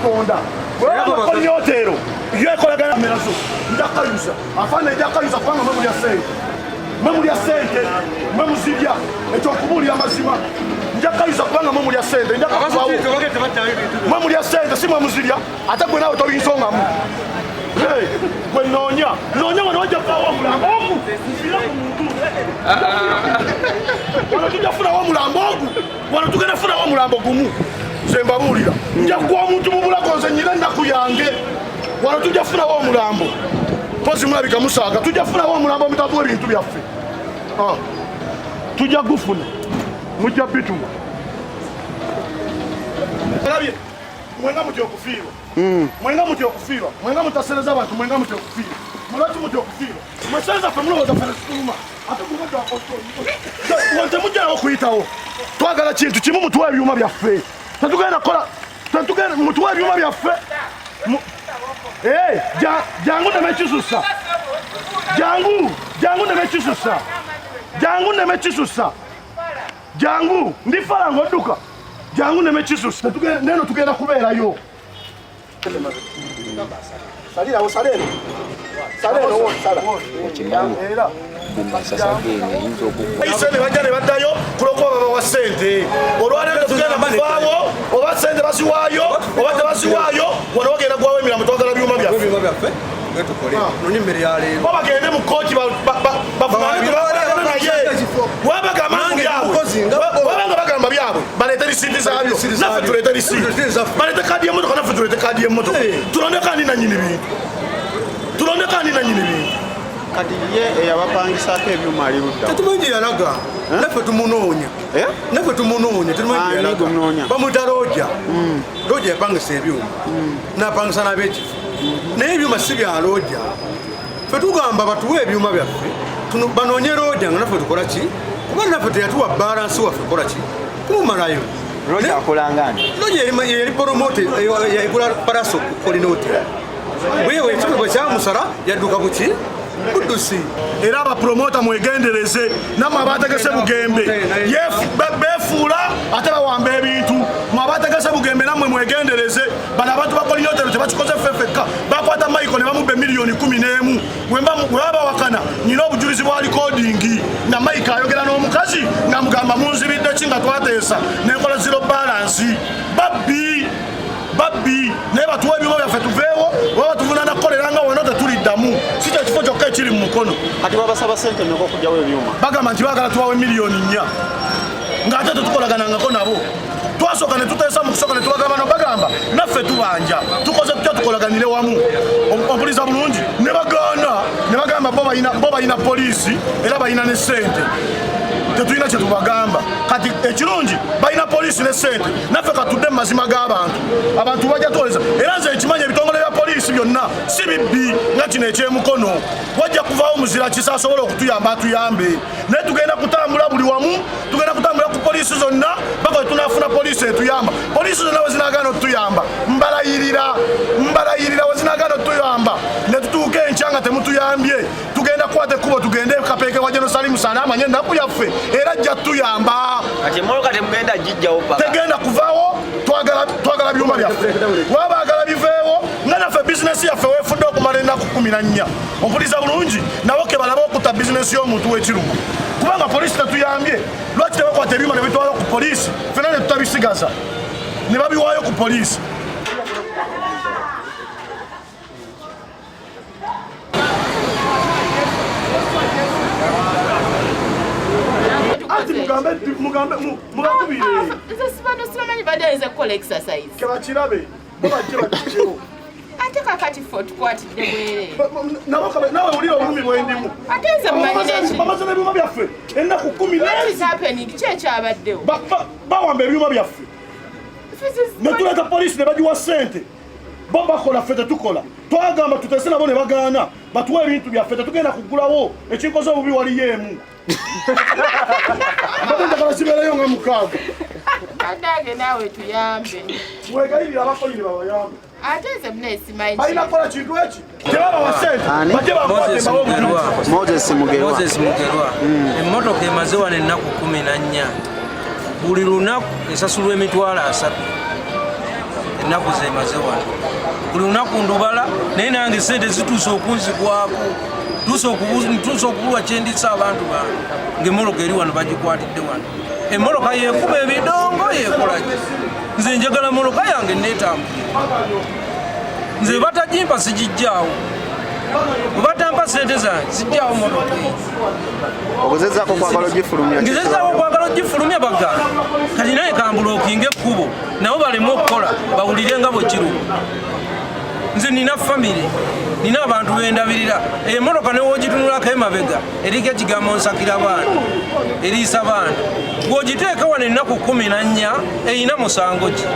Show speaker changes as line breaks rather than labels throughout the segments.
Katonda. Coline Hotel. Yekolagana merazo. Ndakayuza. Afana ndakayuza kwanga mamuli ya sente. Mamuli ya sente. Mamuzibya. Echo kubuli ya mazima. Ndakayuza kwanga mamuli ya sente. Ndakayuza. Mamuli ya sente si mamuzibya. Atakwe nawe tobinsonga mu. Hey, kwe nonya. Nonya wanoja kwa mulambogu. Wanatuja funa wa mulambogu. Wanatugenda funa wa mulambogu mu. Jjemba bulira. Nja kwa muntu mubula konze nyina ndakuyange. Wanatuja funa wa mulambo. Pozi mulabika musaga. Tuja funa wa mulambo mutavuwe bintu byaffe. Tuja gufuna. Mujja bituma. Kalabye. Mwenga mutyo okufirwa. Mwenga mutyo okufirwa. Mwenga mutasereza abantu mwenga mutyo okufirwa. Mulati mutyo okufirwa. Mwesenza fe muloza fe suma. Ate kumudde apostoli. Wonte mujja okuyitawo. Twagala kintu kimu mutuwa ebyuma byaffe. Tatugenda kola. Tatugenda mutuwa ebyuma byaffe. Jangu nemekisusa. Jangu nemekisusa. Jangu nemekisusa. Jangu ndifala ngoduka. Jangu nemekisusa. Neno tugenda kubeerayo. Salira salero. Salero wo sala. Era. Isene bajane badayo kuloko baba wa sente. Olwale tugenda mufaawo, oba sente basiwayo, oba tabasiwayo, wano bagenda gwawe emirambo Twagala Byuma byaffe. Ngetukole. Noni mbere ya lero. Baba gende mu coach bafumane wabaga mangi yawe. Wabanga bagamba byabwe. Baleta risiti zabyo. Naffe tuleta risiti. Baleta kadi y'emmotoka naffe tuleta kadi y'emmotoka. Tulondeka ani na nyini bintu. Tulondeka ani na nyini bintu.
Kati ye yabapangisako ebyuma ali ludda.
Tetumanyi yalaga. Naffe tumunoonya. Naffe tumunoonya. Tetumanyi yalaga. Bamuta Roja. Roja yapangisa ebyuma. N'apangisa n'abekifu. Naye ebyuma si bya Roja. Ffe tugamba batuwe ebyuma byaffe. Banoonye Roja nga naffe tukola ki? Kuba naffe teyatuwa balansi waffe kola ki? Kumumalayo.
Roja akola ngani?
Roja yali promote yagula Paraso ku Coline Hotel. Wewe ekifo bwe kyamusala yadduka ku ki? Kudusi. Era abapromota mwegendereze namwe abategese bugembe befuula ate bawamba ebintu mwe abategese bugembe namwe mwegendereze bano abantu ba Coline Hotel tebakikoze ffeffekka bakwata Michael ne bamubba miliyoni 11 weba wakana nyina obujulizi bwa recording na Mike ayogera n'omukazi ng'amugamba munzibidde ki nga twateesa n'enkola zero balance babbi naye batuwa ebyuma byaffe tuveewo oba tuvunana kukoleranga wano tetuliddamu si kyo kifo kyokka ekiri mu mukono.
Kati babasaba ssente mmeka okugyawo ebyuma?
Bagamba nti baagala tubawe miliyoni 4 ng'ate tetukolaganangako nabo. Twasooka ne tuteesa mu kusooka ne tubagamba no bagamba naffe tubanja tukoze tutya tukolaganire wamu. Omupoliisi bulungi ne bagaana ne bagamba bo balina poliisi era balina ne ssente. Tetulina kye tubagamba kati ekirungi balina poliisi ne ssente naffe katudde mu mazima g'abantu abantu bajja twoleza era nze ekimanya ebitongole bya poliisi byonna si bibbi nga kino eky'emukono wajja kuvaawo muzira kisa asobola okutuyamba atuyambe naye tugenda kutambula buli wamu tugenda kutambula ku poliisi zonna bako tunafuna poliisi etuyamba poliisi zonna we zinagaana otuyamba mbalayirira we zinagaana otuyamba ne tutuuka enkya nga temutuyambye tugenda kukwata ekkubo tugende kapeeke wa Jerusalemu sana amanye ennaku yaffe era ajja tuyamba
kati mmoloka temugenda gijjawo paka
tegenda kuvaawo twagala byuma byaffe wabaagala biveewo nga naffe bizinesi yaffe weefudde okumala ennaku 14 ompuliriza bulungi nabo ke balaba okutta bizinesi y'omuntu w'ekirumu kubanga poliisi tetuyambye lwaki tebakwata ebyuma ne bitwala ku poliisi ffena ne tutabisigaza ne babiwaayo ku poliisi. Mugambe mubakubire.
Sibamanyi badenze kukola exercise.
Kebakirabe babajje bakikiro.
Ate kakati fo tukwatidde bwere.
Nawe uli obulumi bwendimu.
Atenze mumanyire.
Bamaze ebyuma byaffe ennaku 10
What is happening? Ki ekyabaddewo?
Bawamba ebyuma byaffe. Ne tuleta poliisi ne bagiwa ssente. Bo bakola ffe tetukola. Twagamba tuteese nabo ne bagaana batuwa ebintu byaffe tetugenda kugulawo ekinkoze obubi waliyo emu. Mbadde sibeerayo nga mukaaga.
Adange naawe tuyambe.
Mwegayirira abakozi babayambe.
Ate nze munesimanyi.
Balina kukola kintu eki. Tebabawa ssente. Bajje bakwate
Moses Mugerwa.
Emmotoka emaze wano ennaku 14. Buli lunaku esasulwa emitwalo 3. ennaku zemaze wano buli lunaku ndubala naye nange sente zituuse okunzigwako tuuse okubulwa kyendisa abantu bange ngaemmoloka eri wano bagikwatidde wano emmoloka yekuba ebidongo yekolaki nze njagala moloka yange neetambulira nze batagimpa sigijjaawo obatampa sente zange zijjaawo moloka
ogezezaako kwagala ogifulumya
ngezezaako kwagala ogifulumya bagala kati naye kambula okinga ekkubo nabo balemu okukola bawulire nga bwekiruka nze nina famire nina abantu bendabirira emmotoka newogitunulako emabega eriko ekigambo nsakira baana eriisa baana bwogiteeka wano ennaku 14 erina musango ki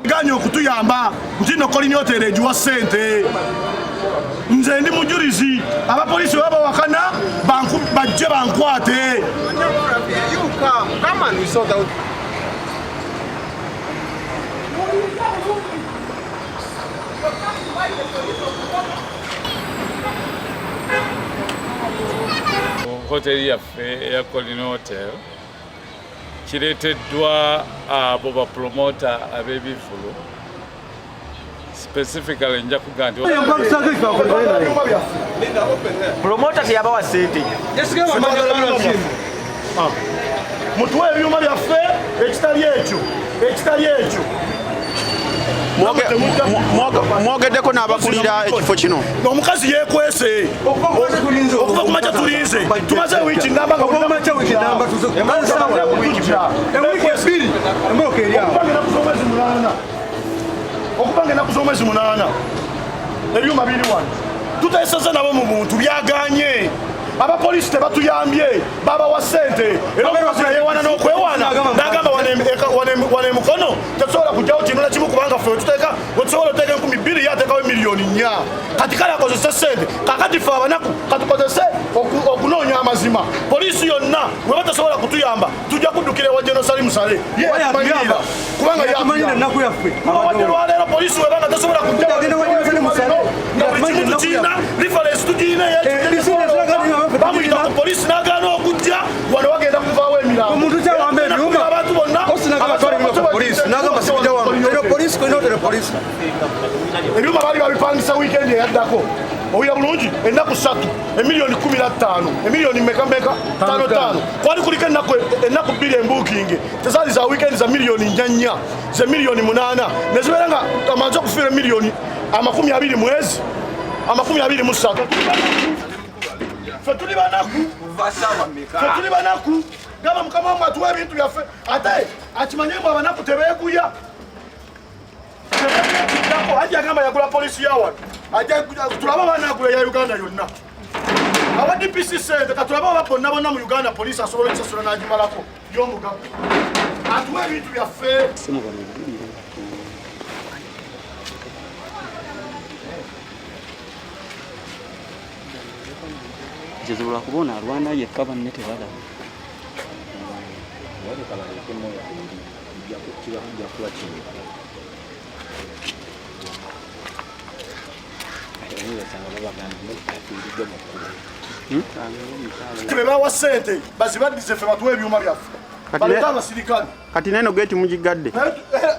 ganya okutuyamba nti no Coline Hotel ejiwa sente nze ndi mujulizi abapolisi baba wakana bajje bankwate
hoteli yaffe eya Coline Hotel kireeteddwa abo bapromota ab'ebivulu specifically nja kugaa nti
promota teyabawa sente
mutuwe ebyuma byaffe ekitali ekyo
mwogeddeko n'abakulira ekifo kino
omukazi yekwese okuva kumakya tulinze tumaze wiiki namba okubange enaku z'omwezi 8 ebyuma biri wano tuteeseza nabo mu buntu byaganye abapolisi tebatuyambye babawa sente era omukazi nayewaana n'okwewaana n'agamba wane eMukono tetusobola kujjawo kino na kimu kubanga ffe wetuteeka wetusobola oteeka 2,000 yateekawo miliyoni 4 kati kale akozese sente kakati ffe abanaku katukozese okunoonya amazima poliisi yonna we batasobola kutuyamba tujja kuddukira ewa Jenosali musale kubanga yawadde lwaleero poliisi webanga tasobola kujjawo nga buli kimu tukiina reference tugiina bamuyita ku polisi n'agaana okujja wano bagenda kuvaawo emirambo abantu bonna ebyuma baali babipangisa wiikendi eyaddako owulira bulungi ennaku 3 emiliyoni 15 emiliyoni mekameka 55 kwali kuliko ennaku 2 embuukingi tezaali za wiikendi za miliyoni 4 ze miliyoni 8 nezibeera nga amaze okufiira emiliyoni 20 mwezi 23 fetuli banaku gaba mukama wangu atuwa ebintu byaffe ate akimanye mbu abanaku tebeeguya ajja agamba yagula polisi yawano tulaba banagula ya Uganda yonna awa DPC sente katulaba aba bonna mu Uganda polisi asobola ekisasula n'agimalako by'omugaga atuwa ebintu byaffe
Jezebula kubona alwana yekka banne tebala
tebebawa sente bazibaddize ffe batuwa ebyuma byaffe baleka abasirikale
kati neno geti mugigadde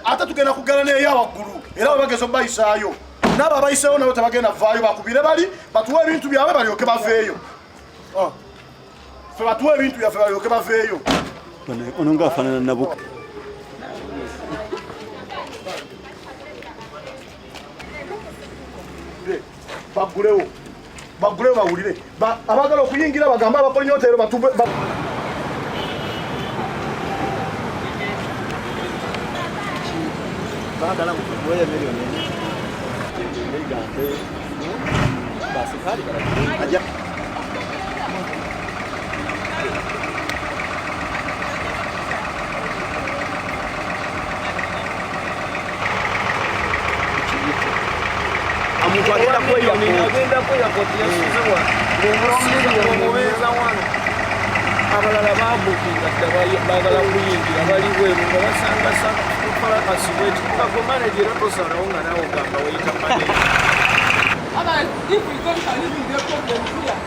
ate tugenda kugala neeyo awaggulu era babageza obayisaayo n'abo abayiseewo nabo tebagenda vaayo bakubire bali batuwa ebintu byabwe balyoke baveeyo ffe batuwa ebintu byaffe balyoke baveeyo
ono ngaafaanana nabuka
bagulewo bawulire abagala okuyingira bagambe abakolinye Hotel
baagala mukuwe miliyoni egambe basikali
omuntu agenda kweyakoti yasuzibwa omubeeza wano abalala babukinga bagala kuyingira bali bweru nga basanga falakasibweti kako manajera tosalawo nga nawe ogamba weyita maneja.
If we don't have a problem here.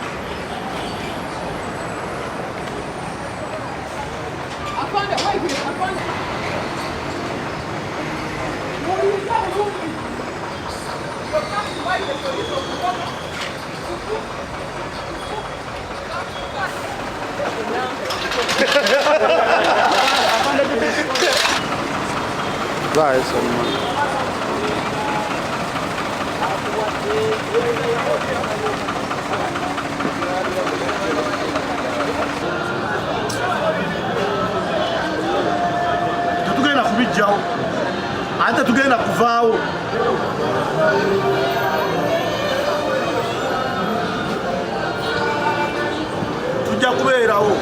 I found it. Wait, I found it. What is that? You're coming by the police of
Vai, sono.
Tetugenda kubijjawo ate tugenda kuvaawo. Tujja kubeerawo.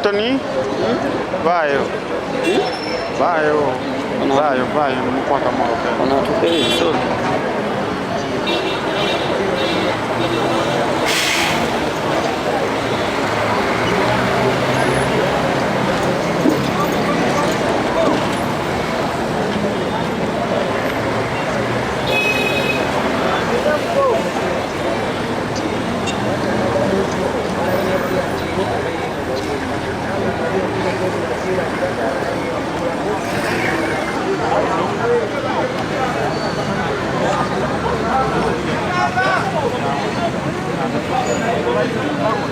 Tony? Vai. Vai, não conta mal. Não, tu fez,